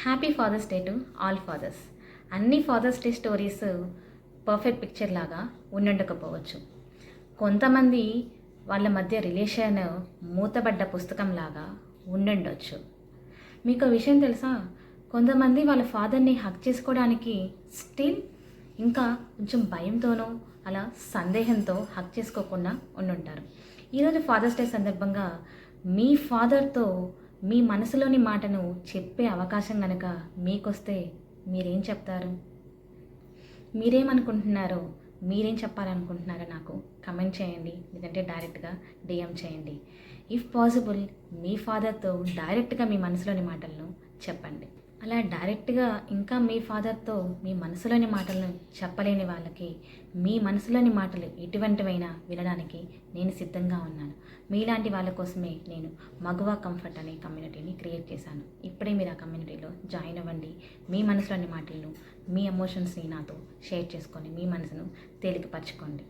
Happy father's day to all fathers. అన్ని father's day stories perfect picture లాగా ఉండుండకపోవచ్చు. కొంతమంది వాళ్ళ మధ్య రిలేషన్ మూతబడ్డ పుస్తకం లాగా ఉండుండొచ్చు. మీకు విషయం తెలుసా? కొంతమంది వాళ్ళ ఫాదర్ని హక్ చేసుకోవడానికి స్టిల్ ఇంకా కొంచెం భయంతోనో అలా సందేహంతో హక్ చేసుకోకుండా ఉండుంటారు. ఈరోజు ఫాదర్స్ డే సందర్భంగా మీ ఫాదర్తో మీ మనసులోని మాటను చెప్పే అవకాశం కనుక మీకొస్తే మీరేం చెప్తారు? మీరేమనుకుంటున్నారో, మీరేం చెప్పాలనుకుంటున్నారో నాకు కమెంట్ చేయండి, లేదంటే డైరెక్ట్గా డిఎం చేయండి. ఇఫ్ పాసిబుల్ మీ ఫాదర్తో డైరెక్ట్గా మీ మనసులోని మాటలను చెప్పండి. అలా డైరెక్ట్గా ఇంకా మీ ఫాదర్తో మీ మనసులోని మాటలను చెప్పలేని వాళ్ళకి మీ మనసులోని మాటలు ఎటువంటివైనా వినడానికి నేను సిద్ధంగా ఉన్నాను. మీలాంటి వాళ్ళ కోసమే నేను మగువ కంఫర్ట్ అనే కమ్యూనిటీని క్రియేట్ చేశాను. ఇప్పుడే మీరు ఆ కమ్యూనిటీలో జాయిన్ అవ్వండి. మీ మనసులోని మాటలను, మీ ఎమోషన్స్ని నాతో షేర్ చేసుకొని మీ మనసును తేలికపరచుకోండి.